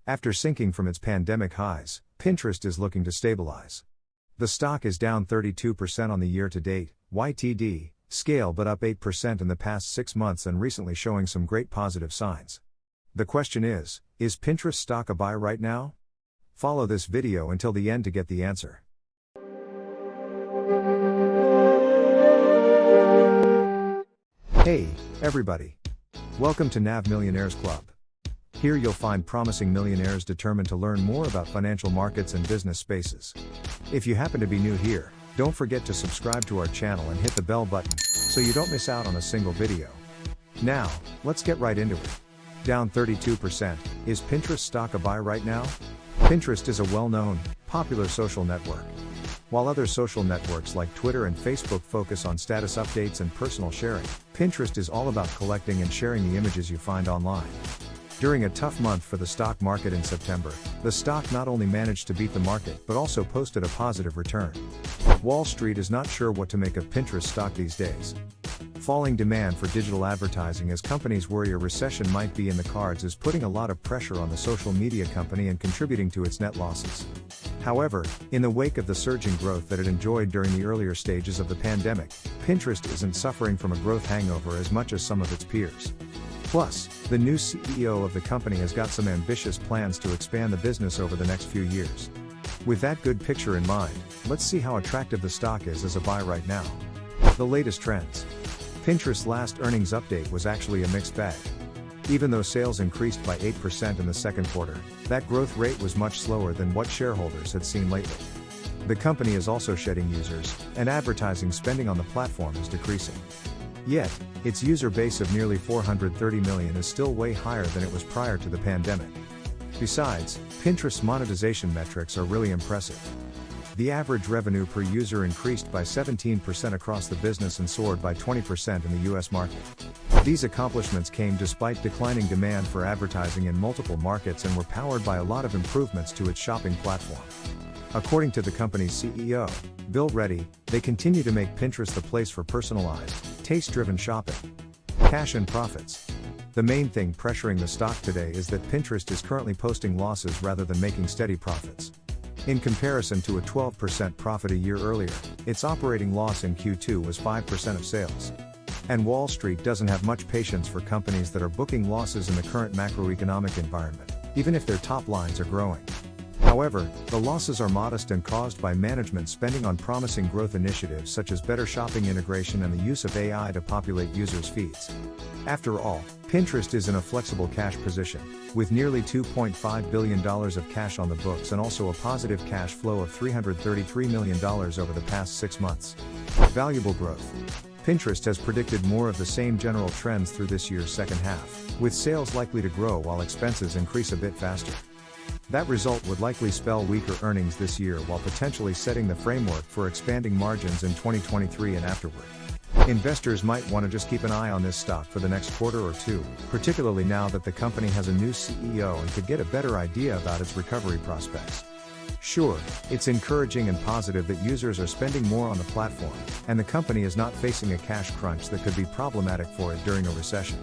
After sinking from its pandemic highs, Pinterest is looking to stabilize. The stock is down 32% on the year-to-date, YTD, scale but up 8% in the past 6 months and recently showing some great positive signs. The question is Pinterest stock a buy right now? Follow this video until the end to get the answer. Hey, everybody. Welcome to NAV Millionaires Club. Here you'll find promising millionaires determined to learn more about financial markets and business spaces. If you happen to be new here, don't forget to subscribe to our channel and hit the bell button, so you don't miss out on a single video. Now, let's get right into it. Down 32%, is Pinterest stock a buy right now? Pinterest is a well-known, popular social network. While other social networks like Twitter and Facebook focus on status updates and personal sharing, Pinterest is all about collecting and sharing the images you find online. During a tough month for the stock market in September, the stock not only managed to beat the market but also posted a positive return. Wall Street is not sure what to make of Pinterest stock these days. Falling demand for digital advertising as companies worry a recession might be in the cards is putting a lot of pressure on the social media company and contributing to its net losses. However, in the wake of the surging growth that it enjoyed during the earlier stages of the pandemic, Pinterest isn't suffering from a growth hangover as much as some of its peers. Plus, the new CEO of the company has got some ambitious plans to expand the business over the next few years. With that good picture in mind, let's see how attractive the stock is as a buy right now. The latest trends. Pinterest's last earnings update was actually a mixed bag. Even though sales increased by 8% in the second quarter, that growth rate was much slower than what shareholders had seen lately. The company is also shedding users, and advertising spending on the platform is decreasing. Yet, its user base of nearly 430 million is still way higher than it was prior to the pandemic. Besides, Pinterest's monetization metrics are really impressive. The average revenue per user increased by 17% across the business and soared by 20% in the US market. These accomplishments came despite declining demand for advertising in multiple markets and were powered by a lot of improvements to its shopping platform. According to the company's CEO, Bill Ready, they continue to make Pinterest the place for personalized, taste-driven shopping. Cash and profits. The main thing pressuring the stock today is that Pinterest is currently posting losses rather than making steady profits. In comparison to a 12% profit a year earlier, its operating loss in Q2 was 5% of sales. And Wall Street doesn't have much patience for companies that are booking losses in the current macroeconomic environment, even if their top lines are growing. However, the losses are modest and caused by management spending on promising growth initiatives such as better shopping integration and the use of AI to populate users' feeds. After all, Pinterest is in a flexible cash position, with nearly $2.5 billion of cash on the books and also a positive cash flow of $333 million over the past 6 months. Valuable growth. Pinterest has predicted more of the same general trends through this year's second half, with sales likely to grow while expenses increase a bit faster. That result would likely spell weaker earnings this year while potentially setting the framework for expanding margins in 2023 and afterward. Investors might want to just keep an eye on this stock for the next quarter or two, particularly now that the company has a new CEO and could get a better idea about its recovery prospects. Sure, it's encouraging and positive that users are spending more on the platform, and the company is not facing a cash crunch that could be problematic for it during a recession.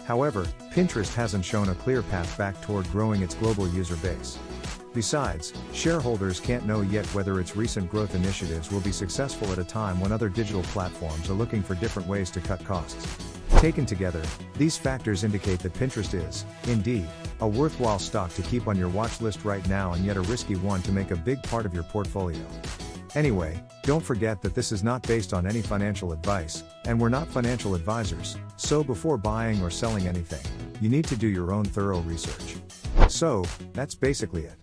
However, Pinterest hasn't shown a clear path back toward growing its global user base. Besides, shareholders can't know yet whether its recent growth initiatives will be successful at a time when other digital platforms are looking for different ways to cut costs. Taken together, these factors indicate that Pinterest is, indeed, a worthwhile stock to keep on your watch list right now and yet a risky one to make a big part of your portfolio. Anyway, don't forget that this is not based on any financial advice, and we're not financial advisors, so before buying or selling anything, you need to do your own thorough research. So, that's basically it.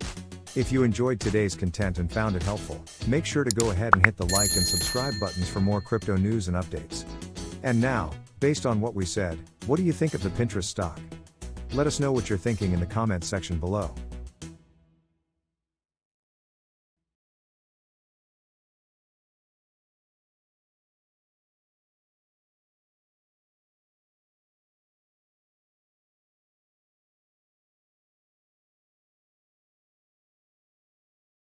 If you enjoyed today's content and found it helpful, make sure to go ahead and hit the like and subscribe buttons for more crypto news and updates. And now, based on what we said, what do you think of the Pinterest stock? Let us know what you're thinking in the comments section below.